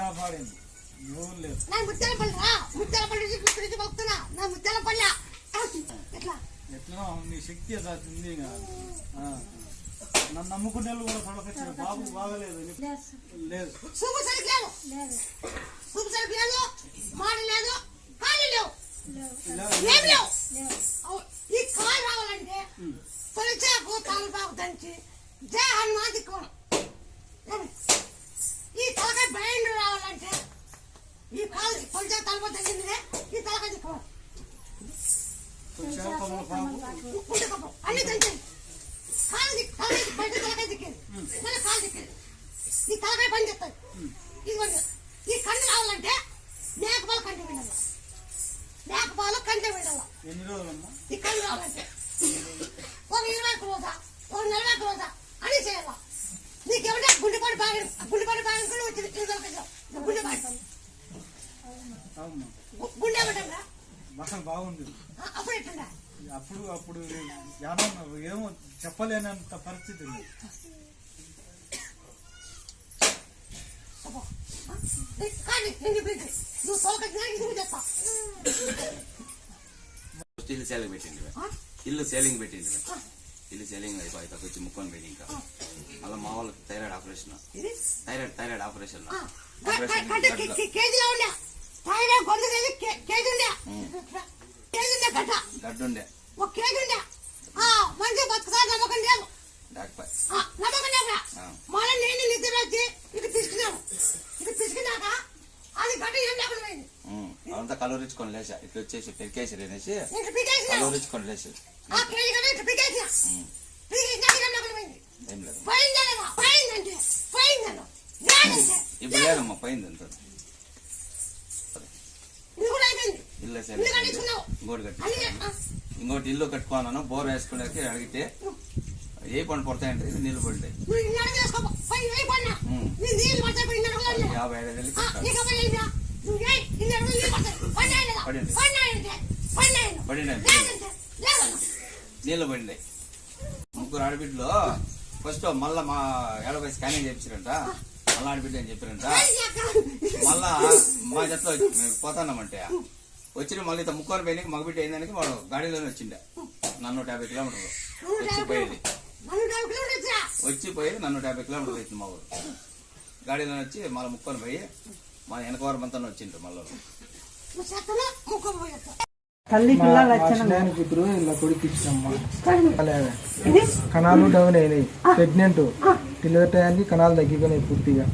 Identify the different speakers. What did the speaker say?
Speaker 1: కాపాడింది ఎవరు లేదు. ఎట్లా నీ శక్తి ఉంది నన్ను నమ్ముకునే వాళ్ళు కూడా చూడకొచ్చారు. బాబు బాగలేదు లేదు,
Speaker 2: ఈ కాలు రావాలంటే తొలిచాకు తలపాకు దంచి జై హనుమాన్ దిక్కోవడం. ఈ తలకాయ బయలు రావాలంటే ఈ కాలు తొలిచాకు తలపాకు తగ్గింది ఈ తలకాయ దిక్కోవడం. అన్ని దంచండి. కాలు బయట తలకాయ దిక్కేది మళ్ళీ కాలు దిక్కేది. ఈ తలకాయ పని చేస్తుంది. ఇది ఈ కన్ను రావాలంటే మేకపాలు కంటి వినాలి. మేకపాలు కంటి వినాలి.
Speaker 1: ఎన్ని రోజులమ్మా
Speaker 2: ఈ కన్ను రావాలంటే ఒక 20 రోజా ఒక 40 రోజా అని చేయాల. నీకేమంటే గుండెపాటి బాగా కూడా వచ్చింది. గుండె పెట్టంగా
Speaker 1: బాగుంది.
Speaker 2: అప్పుడు ఎట్టుండ
Speaker 1: అప్పుడు ఏమో చెప్పలేనంత పరిస్థితి ఉంది.
Speaker 3: ఇల్లు సేలింగ్ పెట్టింది. ఇల్లు సేలింగ్ అయిపోయి వచ్చి ముక్కొని పెట్టి ఇంకా మళ్ళీ మా వాళ్ళకి థైరాయిడ్ ఆపరేషన్ గడ్డుండే అదంతా కలవరించుకొని లేచా ఇట్లా వచ్చేసి పెరికేసి అనేసి కలవరించుకొని లేచి ఏం లేదు ఇప్పుడు లేదమ్మా పోయింది అంత. ఇల్లు ఇంకోటి ఇల్లు కట్టుకోవాలను బోర్ వేసుకునేకి అడిగితే ఏ పని పడతాయంటే నీళ్ళు పడతాయి. 55 నీళ్ళు పడినాయి. ముగ్గురు ఆడబిడ్డలు ఫస్ట్ మళ్ళా మా 50 స్కానింగ్ చేయించారంట. మళ్ళా ఆడబిడ్డ అని చెప్పారంట. మళ్ళా మా జట్లో పోతాన్నామంటే వచ్చిన మళ్ళీ ముక్కోని పోయినాక మగబిడ్డ అయిందానికి వాడు గాడిలోనే వచ్చిండే. నన్ను 150 కిలోమీటర్లు వచ్చిపోయేది నన్ను 150 కిలోమీటర్లు వచ్చింది. మా ఊరు గాడిలోనే వచ్చి మళ్ళీ ముక్కొని పోయి మా వెనకవారం అంతా వచ్చిండ్రు. మళ్ళీ
Speaker 4: తల్లి కూతురు ఇలా కొడికిచ్చినమ్మా. కణాలు డౌన్ అయినాయి. ప్రెగ్నెంట్ డెలివరీ టైంకి కణాలు తగ్గిపోయినాయి పూర్తిగా.